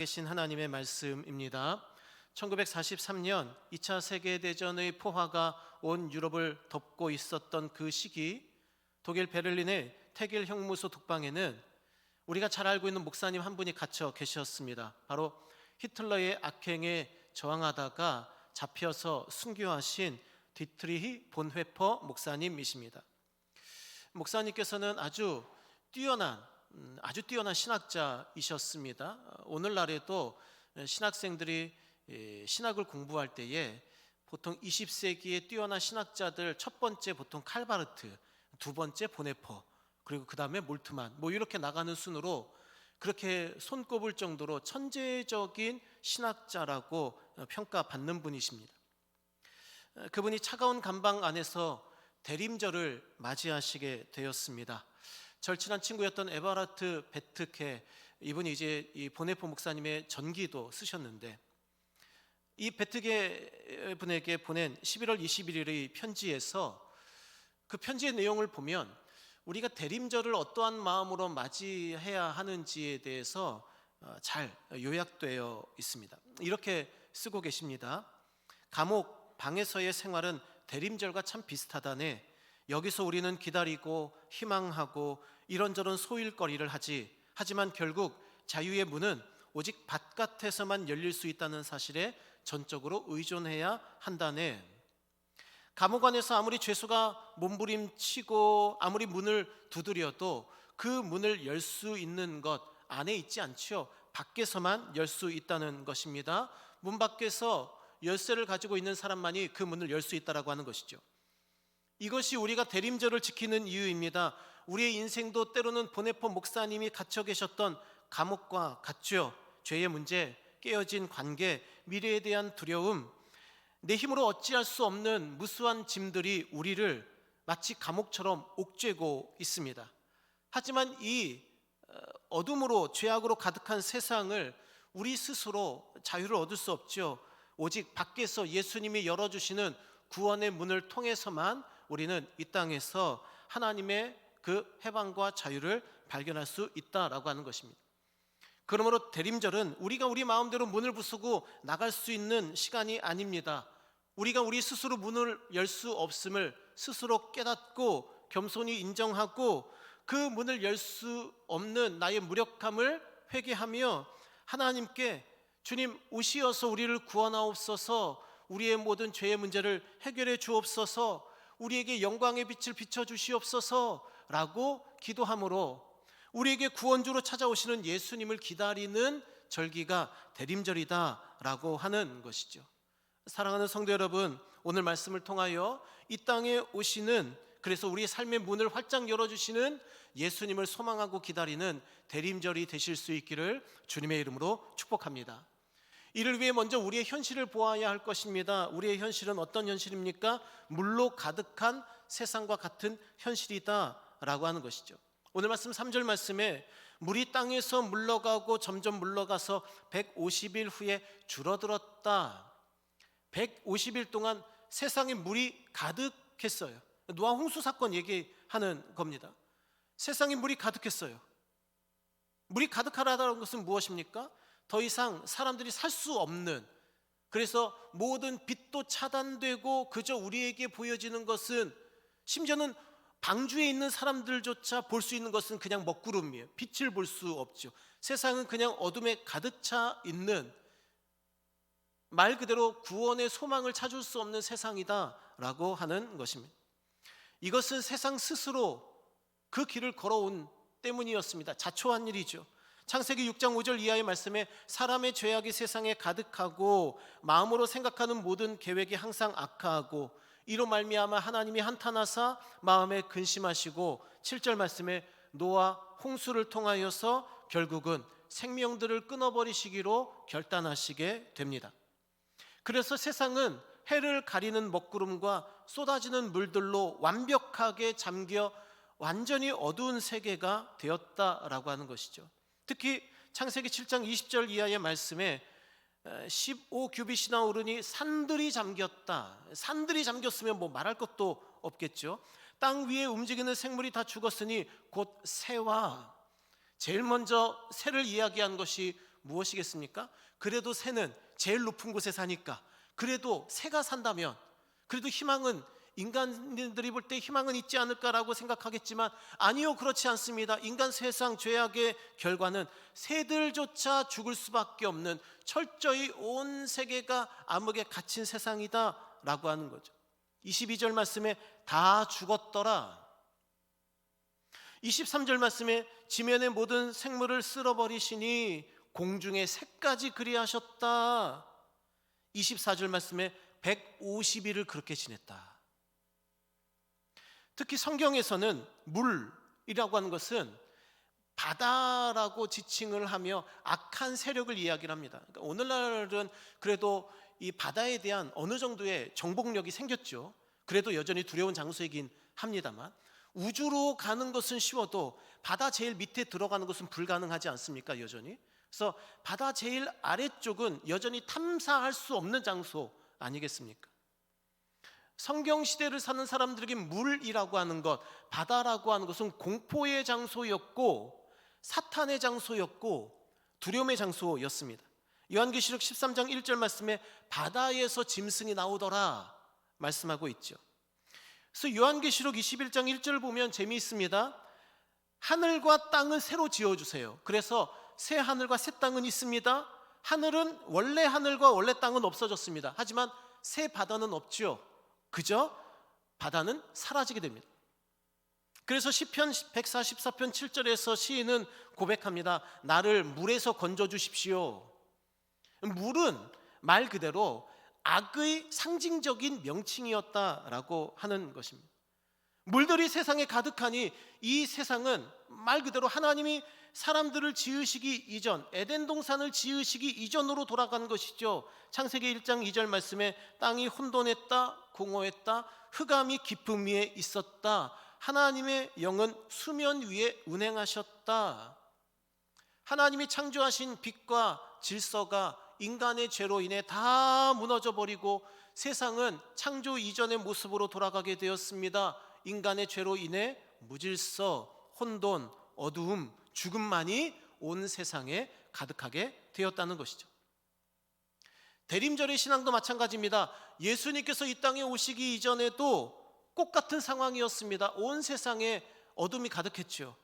계신 하나님의 말씀입니다. 1943년 2차 세계대전의 포화가 온 유럽을 덮고 있었던 그 시기, 독일 베를린의 태길 형무소 독방에는 우리가 잘 알고 있는 목사님 한 분이 갇혀 계셨습니다. 바로 히틀러의 악행에 저항하다가 잡혀서 순교하신 디트리히 본회퍼 목사님이십니다. 목사님께서는 아주 뛰어난 신학자이셨습니다. 오늘날에도 신학생들이 신학을 공부할 때에 보통 20세기의 뛰어난 신학자들 첫 번째 보통 칼바르트, 두 번째 보네퍼, 그리고 그 다음에 몰트만 이렇게 나가는 순으로 그렇게 손꼽을 정도로 천재적인 신학자라고 평가받는 분이십니다. 그분이 차가운 감방 안에서 대림절을 맞이하시게 되었습니다. 절친한 친구였던 에버하트 베트케, 이분이 이제 이 보네포 목사님의 전기도 쓰셨는데, 이 베트케 분에게 보낸 11월 21일의 편지에서 그 편지의 내용을 보면 우리가 대림절을 어떠한 마음으로 맞이해야 하는지에 대해서 잘 요약되어 있습니다. 이렇게 쓰고 계십니다. 감옥 방에서의 생활은 대림절과 참 비슷하다네. 여기서 우리는 기다리고 희망하고 이런저런 소일거리를 하지만 결국 자유의 문은 오직 바깥에서만 열릴 수 있다는 사실에 전적으로 의존해야 한다네. 감옥 안에서 아무리 죄수가 몸부림치고 아무리 문을 두드려도 그 문을 열 수 있는 것 안에 있지 않지요. 밖에서만 열 수 있다는 것입니다. 문 밖에서 열쇠를 가지고 있는 사람만이 그 문을 열 수 있다라고 하는 것이죠. 이것이 우리가 대림절을 지키는 이유입니다. 우리의 인생도 때로는 보네포 목사님이 갇혀 계셨던 감옥과 같죠. 죄의 문제, 깨어진 관계, 미래에 대한 두려움, 내 힘으로 어찌할 수 없는 무수한 짐들이 우리를 마치 감옥처럼 옥죄고 있습니다. 하지만 이 어둠으로 죄악으로 가득한 세상을 우리 스스로 자유를 얻을 수 없죠. 오직 밖에서 예수님이 열어주시는 구원의 문을 통해서만 우리는 이 땅에서 하나님의 그 해방과 자유를 발견할 수 있다라고 하는 것입니다. 그러므로 대림절은 우리가 우리 마음대로 문을 부수고 나갈 수 있는 시간이 아닙니다. 우리가 우리 스스로 문을 열 수 없음을 스스로 깨닫고 겸손히 인정하고 그 문을 열 수 없는 나의 무력함을 회개하며 하나님께 주님 오시어서 우리를 구원하옵소서, 우리의 모든 죄의 문제를 해결해 주옵소서, 우리에게 영광의 빛을 비춰주시옵소서 라고 기도함으로 우리에게 구원주로 찾아오시는 예수님을 기다리는 절기가 대림절이다 라고 하는 것이죠. 사랑하는 성도 여러분, 오늘 말씀을 통하여 이 땅에 오시는, 그래서 우리의 삶의 문을 활짝 열어주시는 예수님을 소망하고 기다리는 대림절이 되실 수 있기를 주님의 이름으로 축복합니다. 이를 위해 먼저 우리의 현실을 보아야 할 것입니다. 우리의 현실은 어떤 현실입니까? 물로 가득한 세상과 같은 현실이다 라고 하는 것이죠. 오늘 말씀 3절 말씀에 물이 땅에서 물러가고 점점 물러가서 150일 후에 줄어들었다. 150일 동안 세상에 물이 가득했어요. 노아 홍수 사건 얘기하는 겁니다. 세상에 물이 가득했어요. 물이 가득하다는 것은 무엇입니까? 더 이상 사람들이 살 수 없는, 그래서 모든 빛도 차단되고 그저 우리에게 보여지는 것은, 심지어는 방주에 있는 사람들조차 볼 수 있는 것은 그냥 먹구름이에요. 빛을 볼 수 없죠. 세상은 그냥 어둠에 가득 차 있는, 말 그대로 구원의 소망을 찾을 수 없는 세상이다 라고 하는 것입니다. 이것은 세상 스스로 그 길을 걸어온 때문이었습니다. 자초한 일이죠. 창세기 6장 5절 이하의 말씀에 사람의 죄악이 세상에 가득하고 마음으로 생각하는 모든 계획이 항상 악하고 이로 말미암아 하나님이 한탄하사 마음에 근심하시고, 7절 말씀에 노아 홍수를 통하여서 결국은 생명들을 끊어버리시기로 결단하시게 됩니다. 그래서 세상은 해를 가리는 먹구름과 쏟아지는 물들로 완벽하게 잠겨 완전히 어두운 세계가 되었다라고 하는 것이죠. 특히 창세기 7장 20절 이하의 말씀에 15규빗이나 오르니 산들이 잠겼다. 산들이 잠겼으면 말할 것도 없겠죠. 땅 위에 움직이는 생물이 다 죽었으니 곧 새와, 제일 먼저 새를 이야기한 것이 무엇이겠습니까? 그래도 새는 제일 높은 곳에 사니까, 그래도 새가 산다면 그래도 희망은, 인간들이 볼 때 희망은 있지 않을까라고 생각하겠지만 아니요, 그렇지 않습니다. 인간 세상 죄악의 결과는 새들조차 죽을 수밖에 없는 철저히 온 세계가 암흑에 갇힌 세상이다 라고 하는 거죠. 22절 말씀에 다 죽었더라. 23절 말씀에 지면의 모든 생물을 쓸어버리시니 공중의 새까지 그리하셨다. 24절 말씀에 150일을 그렇게 지냈다. 특히 성경에서는 물이라고 하는 것은 바다라고 지칭을 하며 악한 세력을 이야기를 합니다. 그러니까 오늘날은 그래도 이 바다에 대한 어느 정도의 정복력이 생겼죠. 그래도 여전히 두려운 장소이긴 합니다만, 우주로 가는 것은 쉬워도 바다 제일 밑에 들어가는 것은 불가능하지 않습니까? 여전히. 그래서 바다 제일 아래쪽은 여전히 탐사할 수 없는 장소 아니겠습니까? 성경 시대를 사는 사람들에게 물이라고 하는 것, 바다라고 하는 것은 공포의 장소였고 사탄의 장소였고 두려움의 장소였습니다. 요한계시록 13장 1절 말씀에 바다에서 짐승이 나오더라 말씀하고 있죠. 그래서 요한계시록 21장 1절을 보면 재미있습니다. 하늘과 땅은 새로 지어주세요. 그래서 새 하늘과 새 땅은 있습니다. 하늘은 원래 하늘과 원래 땅은 없어졌습니다. 하지만 새 바다는 없죠. 그저 바다는 사라지게 됩니다. 그래서 시편 144편 7절에서 시인은 고백합니다. 나를 물에서 건져 주십시오. 물은 말 그대로 악의 상징적인 명칭이었다라고 하는 것입니다. 물들이 세상에 가득하니 이 세상은 말 그대로 하나님이 사람들을 지으시기 이전, 에덴 동산을 지으시기 이전으로 돌아간 것이죠. 창세기 1장 2절 말씀에 땅이 혼돈했다, 공허했다, 흑암이 깊음 위에 있었다, 하나님의 영은 수면 위에 운행하셨다. 하나님이 창조하신 빛과 질서가 인간의 죄로 인해 다 무너져 버리고 세상은 창조 이전의 모습으로 돌아가게 되었습니다. 인간의 죄로 인해 무질서, 혼돈, 어두움, 죽음만이 온 세상에 가득하게 되었다는 것이죠. 대림절의 신앙도 마찬가지입니다. 예수님께서 이 땅에 오시기 이전에도 똑같은 상황이었습니다. 온 세상에 어둠이 가득했죠.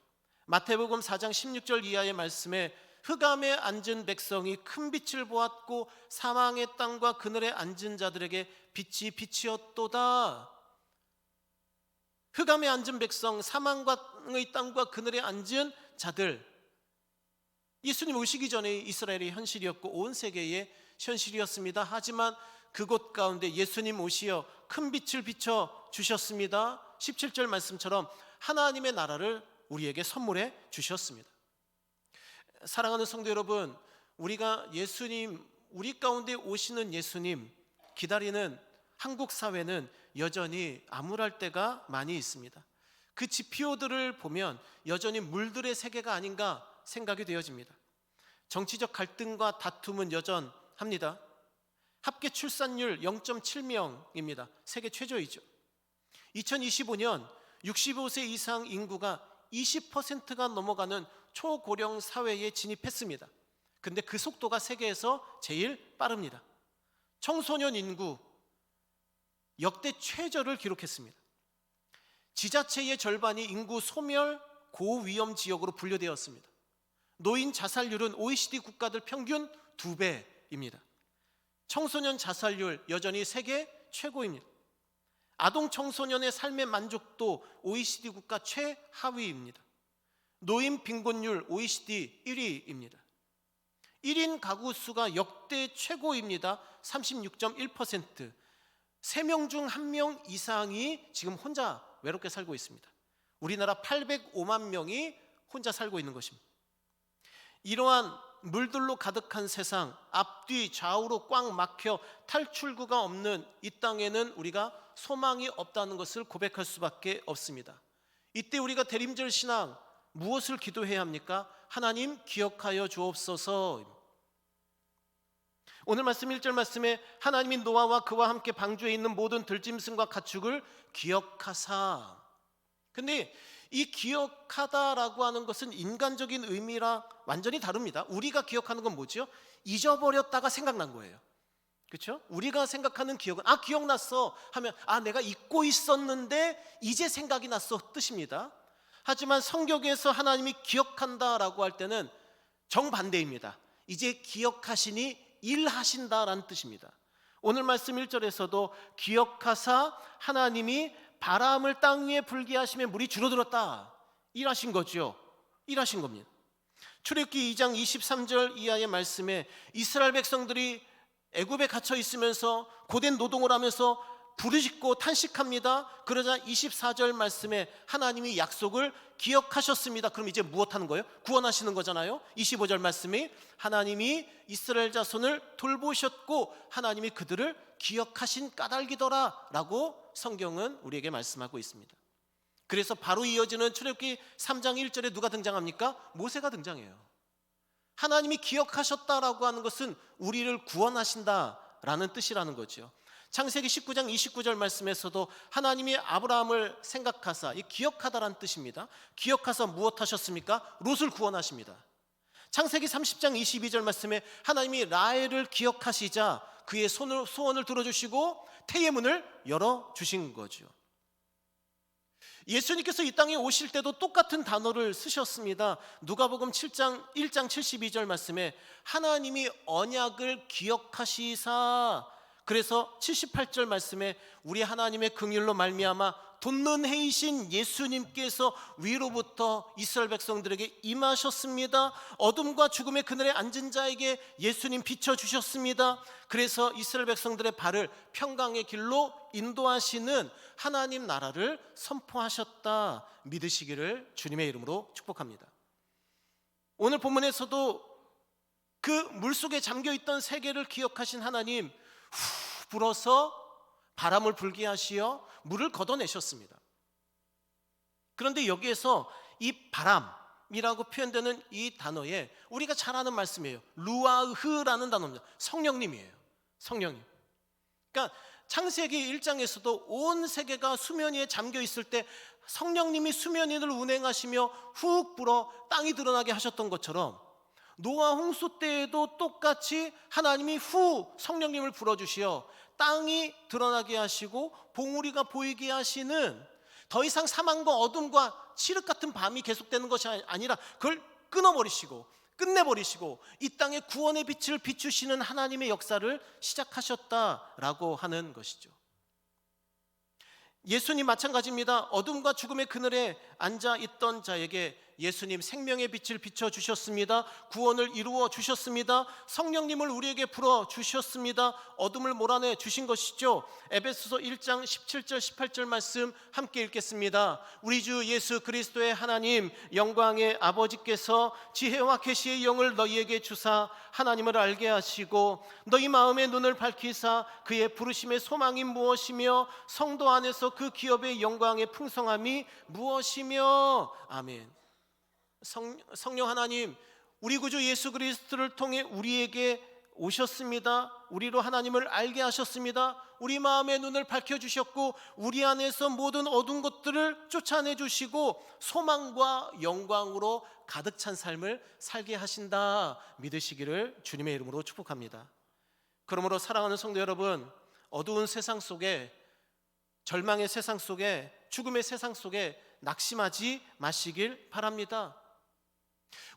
마태복음 4장 16절 이하의 말씀에 흑암에 앉은 백성이 큰 빛을 보았고 사망의 땅과 그늘에 앉은 자들에게 빛이 빛이었도다. 흑암에 앉은 백성, 사망의 땅과 그늘에 앉은 자들, 예수님 오시기 전에 이스라엘의 현실이었고 온 세계의 현실이었습니다. 하지만 그곳 가운데 예수님 오시어 큰 빛을 비춰 주셨습니다. 17절 말씀처럼 하나님의 나라를 우리에게 선물해 주셨습니다. 사랑하는 성도 여러분, 우리가 예수님, 우리 가운데 오시는 예수님 기다리는 한국 사회는 여전히 암울할 때가 많이 있습니다. 그 지표들을 보면 여전히 물들의 세계가 아닌가 생각이 되어집니다. 정치적 갈등과 다툼은 여전합니다. 합계 출산율 0.7명입니다. 세계 최저이죠. 2025년 65세 이상 인구가 20%가 넘어가는 초고령 사회에 진입했습니다. 근데 그 속도가 세계에서 제일 빠릅니다. 청소년 인구 역대 최저를 기록했습니다. 지자체의 절반이 인구 소멸 고위험 지역으로 분류되었습니다. 노인 자살률은 OECD 국가들 평균 2배입니다. 청소년 자살률 여전히 세계 최고입니다. 아동 청소년의 삶의 만족도 OECD 국가 최하위입니다. 노인 빈곤율 OECD 1위입니다. 1인 가구 수가 역대 최고입니다. 36.1%. 3명 중 1명 이상이 지금 혼자 외롭게 살고 있습니다. 우리나라 805만 명이 혼자 살고 있는 것입니다. 이러한 물들로 가득한 세상, 앞뒤 좌우로 꽉 막혀 탈출구가 없는 이 땅에는 우리가 소망이 없다는 것을 고백할 수밖에 없습니다. 이때 우리가 대림절 신앙 무엇을 기도해야 합니까? 하나님 기억하여 주옵소서. 오늘 말씀 1절 말씀에 하나님이 노아와 그와 함께 방주에 있는 모든 들짐승과 가축을 기억하사. 근데 이 기억하다라고 하는 것은 인간적인 의미랑 완전히 다릅니다. 우리가 기억하는 건 뭐죠? 잊어버렸다가 생각난 거예요. 그렇죠? 우리가 생각하는 기억은 기억났어 하면 내가 잊고 있었는데 이제 생각이 났어 뜻입니다. 하지만 성경에서 하나님이 기억한다라고 할 때는 정반대입니다. 이제 기억하시니 일하신다라는 뜻입니다. 오늘 말씀 1절에서도 기억하사 하나님이 바람을 땅 위에 불게 하시며 물이 줄어들었다. 일하신 거죠. 일하신 겁니다. 출애굽기 2장 23절 이하의 말씀에 이스라엘 백성들이 애굽에 갇혀 있으면서 고된 노동을 하면서 부르짖고 탄식합니다. 그러자 24절 말씀에 하나님이 약속을 기억하셨습니다. 그럼 이제 무엇하는 거예요? 구원하시는 거잖아요. 25절 말씀이 하나님이 이스라엘 자손을 돌보셨고 하나님이 그들을 기억하신 까닭이더라 라고 성경은 우리에게 말씀하고 있습니다. 그래서 바로 이어지는 출애굽기 3장 1절에 누가 등장합니까? 모세가 등장해요. 하나님이 기억하셨다라고 하는 것은 우리를 구원하신다라는 뜻이라는 거죠. 창세기 19장 29절 말씀에서도 하나님이 아브라함을 생각하사, 이 기억하다라는 뜻입니다. 기억하사 무엇 하셨습니까? 롯을 구원하십니다. 창세기 30장 22절 말씀에 하나님이 라헬을 기억하시자 그의 소원을 들어주시고 태의 문을 열어주신 거죠. 예수님께서 이 땅에 오실 때도 똑같은 단어를 쓰셨습니다. 누가복음 1장 72절 말씀에 하나님이 언약을 기억하시사, 그래서 78절 말씀에 우리 하나님의 긍휼로 말미암아 돕는 해이신 예수님께서 위로부터 이스라엘 백성들에게 임하셨습니다. 어둠과 죽음의 그늘에 앉은 자에게 예수님 비춰주셨습니다. 그래서 이스라엘 백성들의 발을 평강의 길로 인도하시는 하나님 나라를 선포하셨다 믿으시기를 주님의 이름으로 축복합니다. 오늘 본문에서도 그 물속에 잠겨있던 세계를 기억하신 하나님 후 불어서 바람을 불게 하시어 물을 걷어내셨습니다. 그런데 여기에서 이 바람이라고 표현되는 이 단어에 우리가 잘 아는 말씀이에요. 루아흐라는 단어입니다. 성령님이에요. 성령님. 그러니까 창세기 1장에서도 온 세계가 수면 위에 잠겨 있을 때 성령님이 수면 위를 운행하시며 훅 불어 땅이 드러나게 하셨던 것처럼 노아 홍수 때에도 똑같이 하나님이 성령님을 불어주시어 땅이 드러나게 하시고 봉우리가 보이게 하시는, 더 이상 사망과 어둠과 칠흑 같은 밤이 계속되는 것이 아니라 그걸 끊어버리시고 끝내버리시고 이 땅에 구원의 빛을 비추시는 하나님의 역사를 시작하셨다라고 하는 것이죠. 예수님 마찬가지입니다. 어둠과 죽음의 그늘에 앉아있던 자에게 예수님 생명의 빛을 비춰주셨습니다. 구원을 이루어 주셨습니다. 성령님을 우리에게 불어주셨습니다. 어둠을 몰아내 주신 것이죠. 에베소서 1장 17절 18절 말씀 함께 읽겠습니다. 우리 주 예수 그리스도의 하나님 영광의 아버지께서 지혜와 계시의 영을 너희에게 주사 하나님을 알게 하시고 너희 마음의 눈을 밝히사 그의 부르심의 소망이 무엇이며 성도 안에서 그 기업의 영광의 풍성함이 무엇이며. 아멘. 성령 하나님, 우리 구주 예수 그리스도를 통해 우리에게 오셨습니다. 우리로 하나님을 알게 하셨습니다. 우리 마음의 눈을 밝혀주셨고 우리 안에서 모든 어두운 것들을 쫓아내주시고 소망과 영광으로 가득 찬 삶을 살게 하신다 믿으시기를 주님의 이름으로 축복합니다. 그러므로 사랑하는 성도 여러분, 어두운 세상 속에, 절망의 세상 속에, 죽음의 세상 속에 낙심하지 마시길 바랍니다.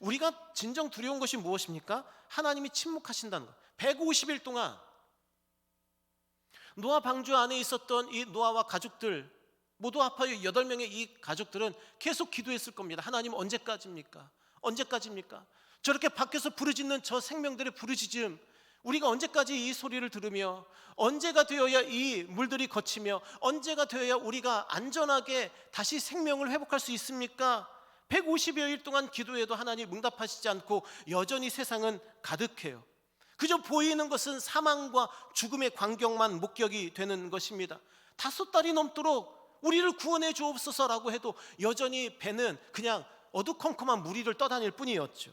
우리가 진정 두려운 것이 무엇입니까? 하나님이 침묵하신다는 것. 150일 동안 노아 방주 안에 있었던 이 노아와 가족들 모두 합하여 8명의 이 가족들은 계속 기도했을 겁니다. 하나님 언제까지입니까? 언제까지입니까? 저렇게 밖에서 부르짖는 저 생명들의 부르짖음, 우리가 언제까지 이 소리를 들으며 언제가 되어야 이 물들이 거치며 언제가 되어야 우리가 안전하게 다시 생명을 회복할 수 있습니까? 150여일 동안 기도해도 하나님 응답하시지 않고 여전히 세상은 가득해요. 그저 보이는 것은 사망과 죽음의 광경만 목격이 되는 것입니다. 5달이 넘도록 우리를 구원해 주옵소서라고 해도 여전히 배는 그냥 어두컴컴한 무리를 떠다닐 뿐이었죠.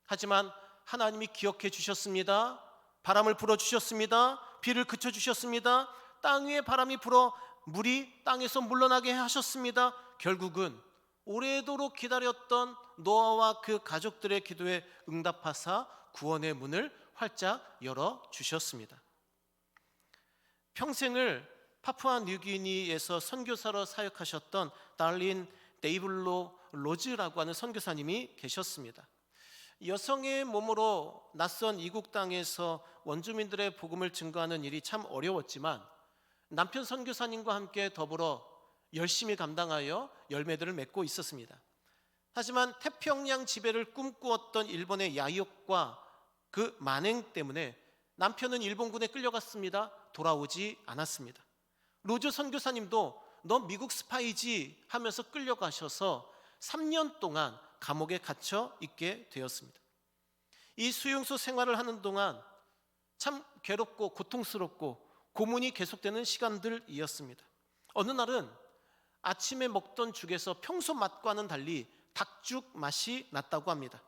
하지만 하나님이 기억해 주셨습니다. 바람을 불어주셨습니다. 비를 그쳐주셨습니다. 땅 위에 바람이 불어 물이 땅에서 물러나게 하셨습니다. 결국은 오래도록 기다렸던 노아와 그 가족들의 기도에 응답하사 구원의 문을 활짝 열어주셨습니다. 평생을 파푸아 뉴기니에서 선교사로 사역하셨던 달린 데이블로 로즈라고 하는 선교사님이 계셨습니다. 여성의 몸으로 낯선 이국 땅에서 원주민들의 복음을 증거하는 일이 참 어려웠지만 남편 선교사님과 함께 더불어 열심히 감당하여 열매들을 맺고 있었습니다. 하지만 태평양 지배를 꿈꾸었던 일본의 야욕과 그 만행 때문에 남편은 일본군에 끌려갔습니다. 돌아오지 않았습니다. 로즈 선교사님도 너 미국 스파이지 하면서 끌려가셔서 3년 동안 감옥에 갇혀 있게 되었습니다. 이 수용소 생활을 하는 동안 참 괴롭고 고통스럽고 고문이 계속되는 시간들이었습니다. 어느 날은 아침에 먹던 죽에서 평소 맛과는 달리 닭죽 맛이 났다고 합니다.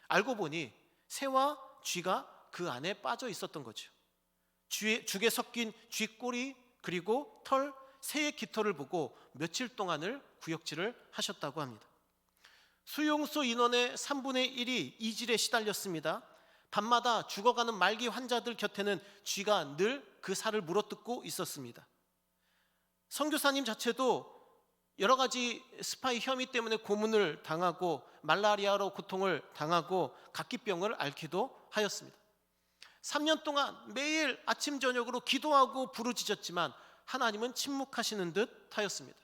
알고 보니 새와 쥐가 그 안에 빠져 있었던 거죠. 죽에 섞인 쥐꼬리 그리고 털, 새의 깃털을 보고 며칠 동안을 구역질을 하셨다고 합니다. 수용소 인원의 3분의 1이 이질에 시달렸습니다. 밤마다 죽어가는 말기 환자들 곁에는 쥐가 늘 그 살을 물어뜯고 있었습니다. 선교사님 자체도 여러 가지 스파이 혐의 때문에 고문을 당하고 말라리아로 고통을 당하고 각기병을 앓기도 하였습니다. 3년 동안 매일 아침 저녁으로 기도하고 부르짖었지만 하나님은 침묵하시는 듯 하였습니다.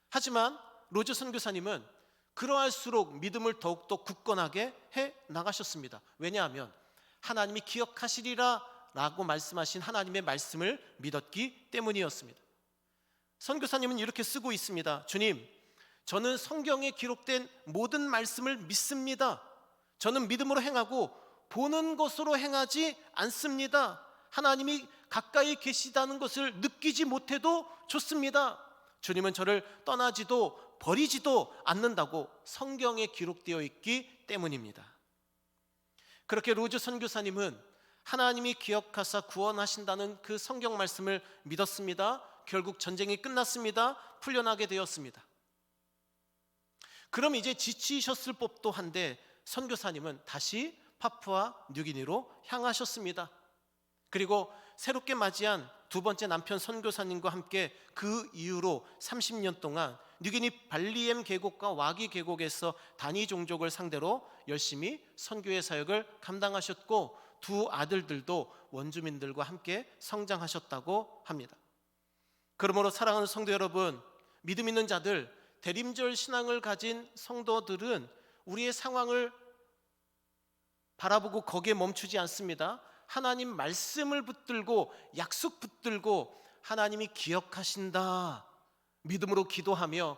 하지만 로즈 선교사님은 그러할수록 믿음을 더욱더 굳건하게 해 나가셨습니다. 왜냐하면 하나님이 기억하시리라 라고 말씀하신 하나님의 말씀을 믿었기 때문이었습니다. 선교사님은 이렇게 쓰고 있습니다. 주님, 저는 성경에 기록된 모든 말씀을 믿습니다. 저는 믿음으로 행하고 보는 것으로 행하지 않습니다. 하나님이 가까이 계시다는 것을 느끼지 못해도 좋습니다. 주님은 저를 떠나지도 버리지도 않는다고 성경에 기록되어 있기 때문입니다. 그렇게 로즈 선교사님은 하나님이 기억하사 구원하신다는 그 성경 말씀을 믿었습니다. 결국 전쟁이 끝났습니다. 풀려나게 되었습니다. 그럼 이제 지치셨을 법도 한데 선교사님은 다시 파푸아 뉴기니로 향하셨습니다. 그리고 새롭게 맞이한 두 번째 남편 선교사님과 함께 그 이후로 30년 동안 뉴기니 발리엠 계곡과 와기 계곡에서 다니 종족을 상대로 열심히 선교의 사역을 감당하셨고 두 아들들도 원주민들과 함께 성장하셨다고 합니다. 그러므로 사랑하는 성도 여러분, 믿음 있는 자들, 대림절 신앙을 가진 성도들은 우리의 상황을 바라보고 거기에 멈추지 않습니다. 하나님 말씀을 붙들고 약속 붙들고 하나님이 기억하신다 믿음으로 기도하며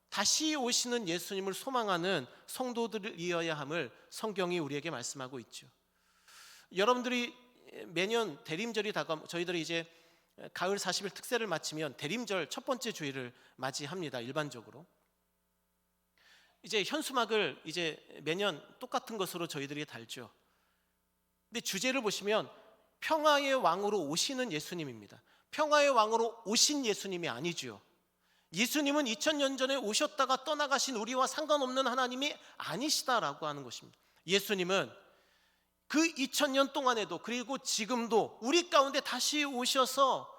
다시 오시는 예수님을 소망하는 성도들이어야 함을 성경이 우리에게 말씀하고 있죠. 여러분들이 매년 대림절이 다가오면 저희들이 이제 가을 40일 특세를 마치면 대림절 첫 번째 주일을 맞이합니다. 일반적으로 이제 현수막을 이제 매년 똑같은 것으로 저희들이 달죠. 근데 주제를 보시면 평화의 왕으로 오시는 예수님입니다. 평화의 왕으로 오신 예수님이 아니죠. 예수님은 2000년 전에 오셨다가 떠나가신 우리와 상관없는 하나님이 아니시다라고 하는 것입니다. 예수님은 그 2000년 동안에도 그리고 지금도 우리 가운데 다시 오셔서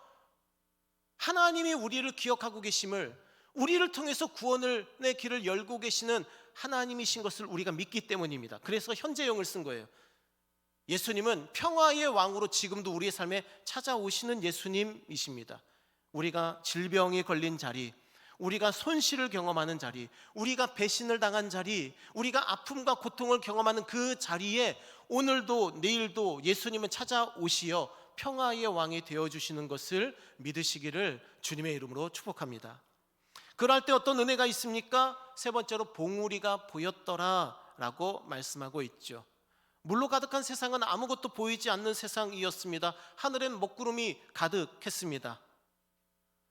하나님이 우리를 기억하고 계심을, 우리를 통해서 구원의 길을 열고 계시는 하나님이신 것을 우리가 믿기 때문입니다. 그래서 현재형을 쓴 거예요. 예수님은 평화의 왕으로 지금도 우리의 삶에 찾아오시는 예수님이십니다. 우리가 질병에 걸린 자리, 우리가 손실을 경험하는 자리, 우리가 배신을 당한 자리, 우리가 아픔과 고통을 경험하는 그 자리에 오늘도 내일도 예수님은 찾아오시어 평화의 왕이 되어주시는 것을 믿으시기를 주님의 이름으로 축복합니다. 그럴 때 어떤 은혜가 있습니까? 세 번째로 봉우리가 보였더라 라고 말씀하고 있죠. 물로 가득한 세상은 아무것도 보이지 않는 세상이었습니다. 하늘엔 먹구름이 가득했습니다.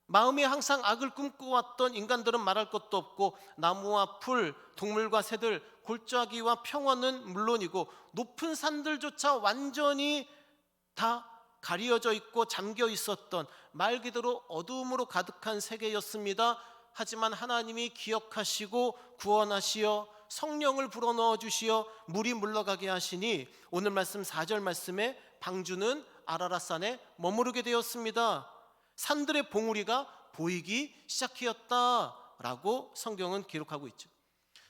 마음에 항상 악을 꿈꿔왔던 인간들은 말할 것도 없고 나무와 풀, 동물과 새들, 골짜기와 평원은 물론이고 높은 산들조차 완전히 다 가려져 있고 잠겨 있었던 말 그대로 어두움으로 가득한 세계였습니다. 하지만 하나님이 기억하시고 구원하시어 성령을 불어넣어 주시어 물이 물러가게 하시니 오늘 말씀 4절 말씀에 방주는 아라랏산에 머무르게 되었습니다. 산들의 봉우리가 보이기 시작하였다라고 성경은 기록하고 있죠.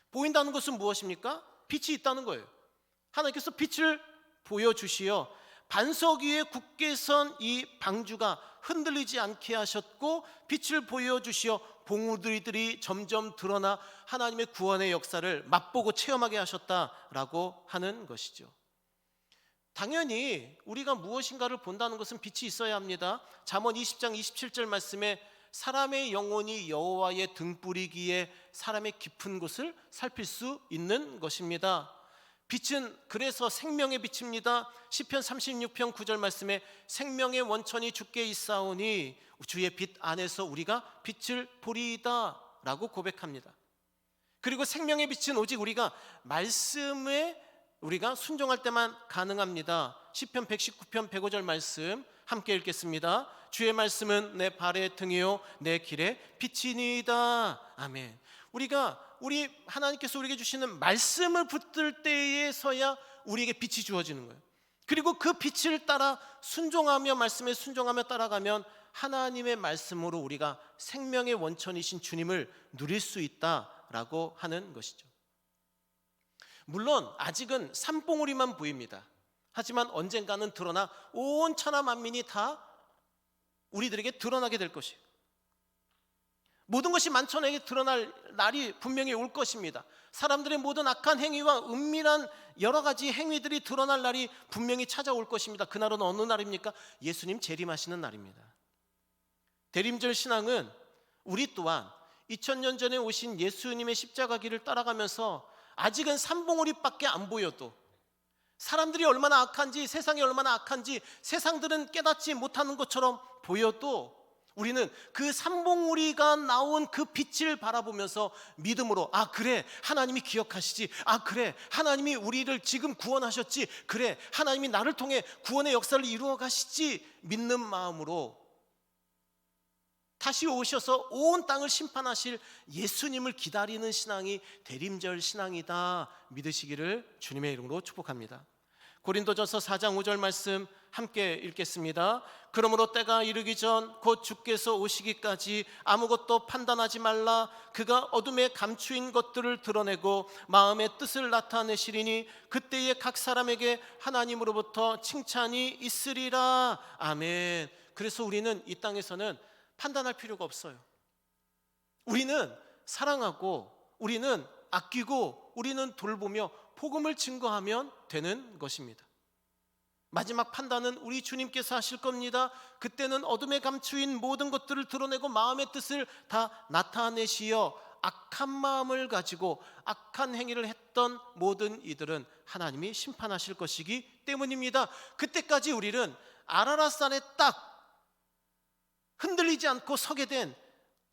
보인다는 것은 무엇입니까? 빛이 있다는 거예요. 하나님께서 빛을 보여주시어 반석 위에 굳게 선 이 방주가 흔들리지 않게 하셨고, 빛을 보여주시어 봉우리들이 점점 드러나 하나님의 구원의 역사를 맛보고 체험하게 하셨다라고 하는 것이죠. 당연히 우리가 무엇인가를 본다는 것은 빛이 있어야 합니다. 잠언 20장 27절 말씀에 사람의 영혼이 여호와의 등불이기에 사람의 깊은 곳을 살필 수 있는 것입니다. 빛은 그래서 생명의 빛입니다. 시편 36편 9절 말씀에 생명의 원천이 주께 있사오니 주의 빛 안에서 우리가 빛을 보리이다 라고 고백합니다. 그리고 생명의 빛은 오직 우리가 말씀에 우리가 순종할 때만 가능합니다. 시편 119편 105절 말씀 함께 읽겠습니다. 주의 말씀은 내 발의 등이요 내 길의 빛이니이다. 아멘. 우리 하나님께서 우리에게 주시는 말씀을 붙들 때에서야 우리에게 빛이 주어지는 거예요. 그리고 그 빛을 따라 순종하며 말씀에 순종하며 따라가면 하나님의 말씀으로 우리가 생명의 원천이신 주님을 누릴 수 있다라고 하는 것이죠. 물론 아직은 산봉우리만 보입니다. 하지만 언젠가는 드러나 온 천하 만민이 다 우리들에게 드러나게 될 것이에요. 모든 것이 만천하에 드러날 날이 분명히 올 것입니다. 사람들의 모든 악한 행위와 은밀한 여러 가지 행위들이 드러날 날이 분명히 찾아올 것입니다. 그날은 어느 날입니까? 예수님 재림하시는 날입니다. 대림절 신앙은 우리 또한 2000년 전에 오신 예수님의 십자가 길을 따라가면서 아직은 산봉우리밖에 안 보여도, 사람들이 얼마나 악한지, 세상이 얼마나 악한지 세상들은 깨닫지 못하는 것처럼 보여도 우리는 그 산봉우리가 나온 그 빛을 바라보면서 믿음으로, 아 그래 하나님이 기억하시지, 아 그래 하나님이 우리를 지금 구원하셨지, 그래 하나님이 나를 통해 구원의 역사를 이루어 가시지 믿는 마음으로 다시 오셔서 온 땅을 심판하실 예수님을 기다리는 신앙이 대림절 신앙이다 믿으시기를 주님의 이름으로 축복합니다. 고린도전서 4장 5절 말씀 함께 읽겠습니다. 그러므로 때가 이르기 전 곧 주께서 오시기까지 아무것도 판단하지 말라. 그가 어둠에 감추인 것들을 드러내고 마음의 뜻을 나타내시리니 그때에 각 사람에게 하나님으로부터 칭찬이 있으리라. 아멘. 그래서 우리는 이 땅에서는 판단할 필요가 없어요. 우리는 사랑하고, 우리는 아끼고, 우리는 돌보며 복음을 증거하면 되는 것입니다. 마지막 판단은 우리 주님께서 하실 겁니다. 그때는 어둠에 감추인 모든 것들을 드러내고 마음의 뜻을 다 나타내시어 악한 마음을 가지고 악한 행위를 했던 모든 이들은 하나님이 심판하실 것이기 때문입니다. 그때까지 우리는 아라랏산에 딱 흔들리지 않고 서게 된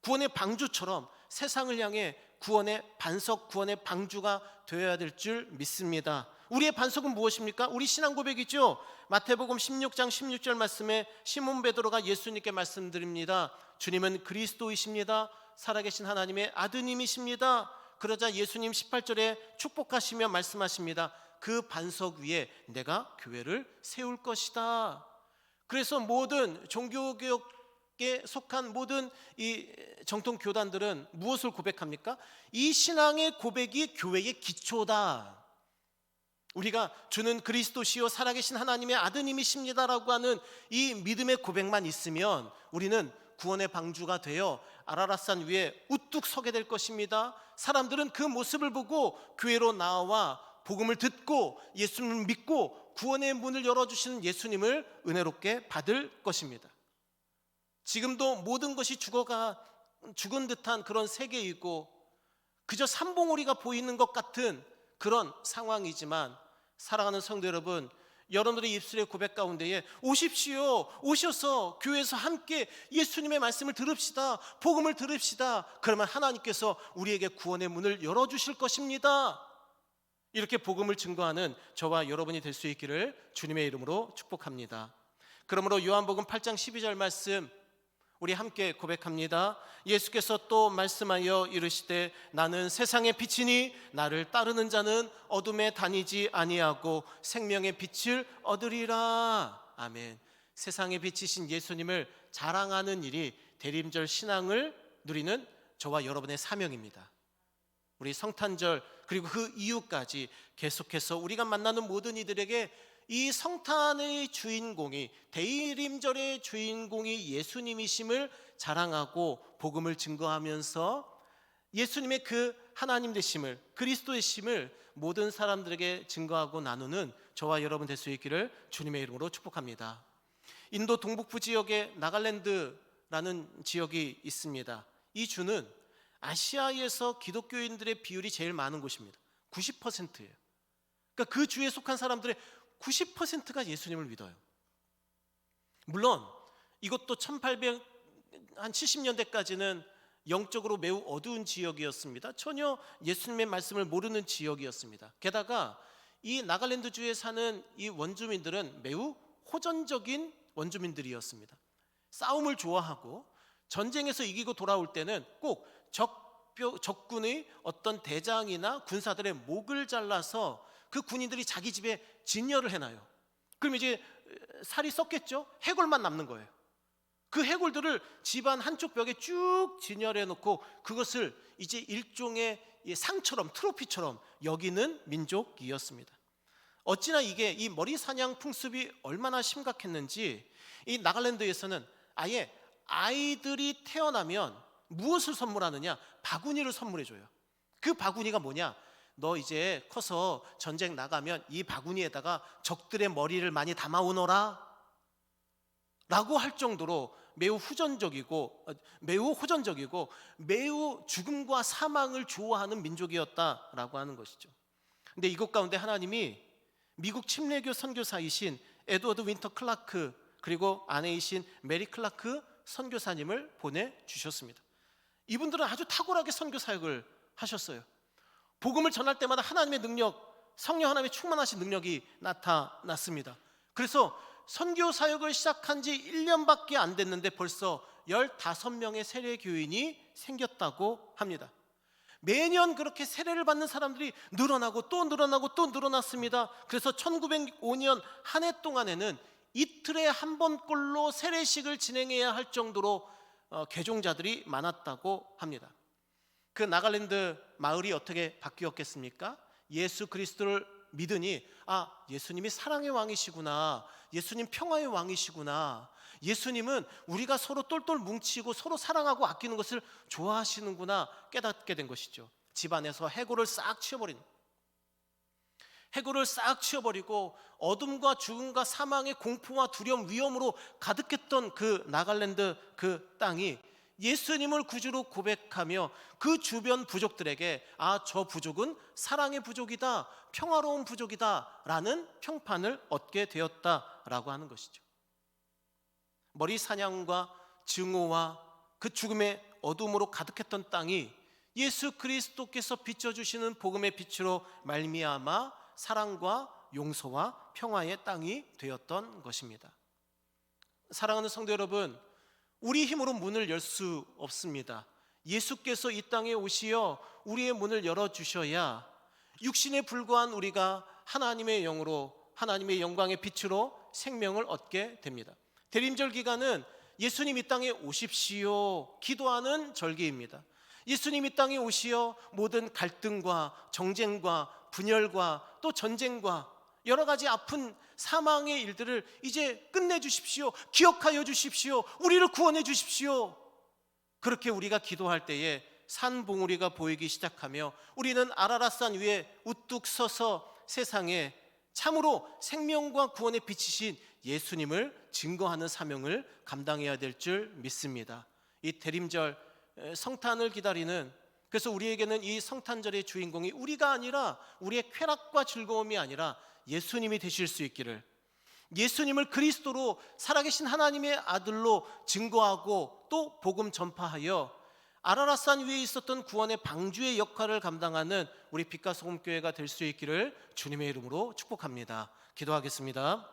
구원의 방주처럼 세상을 향해 구원의 반석, 구원의 방주가 되어야 될 줄 믿습니다. 우리의 반석은 무엇입니까? 우리 신앙 고백이죠. 마태복음 16장 16절 말씀에 시몬 베드로가 예수님께 말씀드립니다. 주님은 그리스도이십니다. 살아계신 하나님의 아드님이십니다. 그러자 예수님 18절에 축복하시며 말씀하십니다. 그 반석 위에 내가 교회를 세울 것이다. 그래서 모든 종교개혁에 속한 모든 이 정통 교단들은 무엇을 고백합니까? 이 신앙의 고백이 교회의 기초다. 우리가 주는 그리스도시요 살아계신 하나님의 아드님이십니다라고 하는 이 믿음의 고백만 있으면 우리는 구원의 방주가 되어 아라랏산 위에 우뚝 서게 될 것입니다. 사람들은 그 모습을 보고 교회로 나와 복음을 듣고 예수님을 믿고 구원의 문을 열어주시는 예수님을 은혜롭게 받을 것입니다. 지금도 모든 것이 죽은 듯한 그런 세계이고 그저 산봉우리가 보이는 것 같은 그런 상황이지만, 사랑하는 성도 여러분, 여러분들의 입술의 고백 가운데에 오십시오, 오셔서 교회에서 함께 예수님의 말씀을 들읍시다, 복음을 들읍시다. 그러면 하나님께서 우리에게 구원의 문을 열어주실 것입니다. 이렇게 복음을 증거하는 저와 여러분이 될 수 있기를 주님의 이름으로 축복합니다. 그러므로 요한복음 8장 12절 말씀, 우리 함께 고백합니다. 예수께서 또 말씀하여 이르시되 나는 세상의 빛이니 나를 따르는 자는 어둠에 다니지 아니하고 생명의 빛을 얻으리라. 아멘. 세상의 빛이신 예수님을 자랑하는 일이 대림절 신앙을 누리는 저와 여러분의 사명입니다. 우리 성탄절 그리고 그 이후까지 계속해서 우리가 만나는 모든 이들에게 이 성탄의 주인공이, 대림절의 주인공이 예수님이심을 자랑하고 복음을 증거하면서 예수님의 그 하나님 되심을, 그리스도 되심을 모든 사람들에게 증거하고 나누는 저와 여러분 될 수 있기를 주님의 이름으로 축복합니다. 인도 동북부 지역에 나갈랜드라는 지역이 있습니다. 이 주는 아시아에서 기독교인들의 비율이 제일 많은 곳입니다. 90%예요. 그러니까 그 주에 속한 사람들의 90%가 예수님을 믿어요. 물론 이것도 1870년대까지는 영적으로 매우 어두운 지역이었습니다. 전혀 예수님의 말씀을 모르는 지역이었습니다. 게다가 이 나갈랜드주에 사는 이 원주민들은 매우 호전적인 원주민들이었습니다. 싸움을 좋아하고 전쟁에서 이기고 돌아올 때는 꼭 적군의 어떤 대장이나 군사들의 목을 잘라서 그 군인들이 자기 집에 진열을 해놔요. 그럼 이제 살이 썩겠죠? 해골만 남는 거예요. 그 해골들을 집안 한쪽 벽에 쭉 진열해 놓고 그것을 이제 일종의 상처럼, 트로피처럼 여기는 민족이었습니다. 어찌나 이게 이 머리 사냥 풍습이 얼마나 심각했는지 이 나갈랜드에서는 아예 아이들이 태어나면 무엇을 선물하느냐? 바구니를 선물해줘요. 그 바구니가 뭐냐? 너 이제 커서 전쟁 나가면 이 바구니에다가 적들의 머리를 많이 담아오너라 라고 할 정도로 매우 호전적이고 매우 죽음과 사망을 좋아하는 민족이었다라고 하는 것이죠. 근데 이것 가운데 하나님이 미국 침례교 선교사이신 에드워드 윈터 클라크 그리고 아내이신 메리 클라크 선교사님을 보내주셨습니다. 이분들은 아주 탁월하게 선교 사역을 하셨어요. 복음을 전할 때마다 하나님의 능력, 성령 하나님의 충만하신 능력이 나타났습니다. 그래서 선교 사역을 시작한 지 1년밖에 안 됐는데 벌써 15명의 세례 교인이 생겼다고 합니다. 매년 그렇게 세례를 받는 사람들이 늘어나고 또 늘어나고 또 늘어났습니다. 그래서 1905년 한 해 동안에는 이틀에 한 번꼴로 세례식을 진행해야 할 정도로 개종자들이 많았다고 합니다. 그 나갈랜드 마을이 어떻게 바뀌었겠습니까? 예수 그리스도를 믿으니 예수님이 사랑의 왕이시구나, 예수님 평화의 왕이시구나, 예수님은 우리가 서로 똘똘 뭉치고 서로 사랑하고 아끼는 것을 좋아하시는구나 깨닫게 된 것이죠. 집안에서 해골을 싹 치워버리고 어둠과 죽음과 사망의 공포와 두려움, 위험으로 가득했던 그 나갈랜드 그 땅이 예수님을 구주로 고백하며 그 주변 부족들에게 저 부족은 사랑의 부족이다, 평화로운 부족이다 라는 평판을 얻게 되었다라고 하는 것이죠. 머리 사냥과 증오와 그 죽음의 어둠으로 가득했던 땅이 예수 그리스도께서 비춰주시는 복음의 빛으로 말미암아 사랑과 용서와 평화의 땅이 되었던 것입니다. 사랑하는 성도 여러분, 우리 힘으로 문을 열 수 없습니다. 예수께서 이 땅에 오시어 우리의 문을 열어주셔야 육신에 불과한 우리가 하나님의 영으로, 하나님의 영광의 빛으로 생명을 얻게 됩니다. 대림절 기간은 예수님 이 땅에 오십시오 기도하는 절기입니다. 예수님 이 땅에 오시어 모든 갈등과 정쟁과 분열과 또 전쟁과 여러 가지 아픈 사망의 일들을 이제 끝내주십시오, 기억하여 주십시오, 우리를 구원해 주십시오. 그렇게 우리가 기도할 때에 산봉우리가 보이기 시작하며 우리는 아라랏산 위에 우뚝 서서 세상에 참으로 생명과 구원의 빛이신 예수님을 증거하는 사명을 감당해야 될 줄 믿습니다. 이 대림절 성탄을 기다리는, 그래서 우리에게는 이 성탄절의 주인공이 우리가 아니라, 우리의 쾌락과 즐거움이 아니라 예수님이 되실 수 있기를, 예수님을 그리스도로 살아계신 하나님의 아들로 증거하고 또 복음 전파하여 아라랏산 위에 있었던 구원의 방주의 역할을 감당하는 우리 빛과 소금 교회가 될 수 있기를 주님의 이름으로 축복합니다. 기도하겠습니다.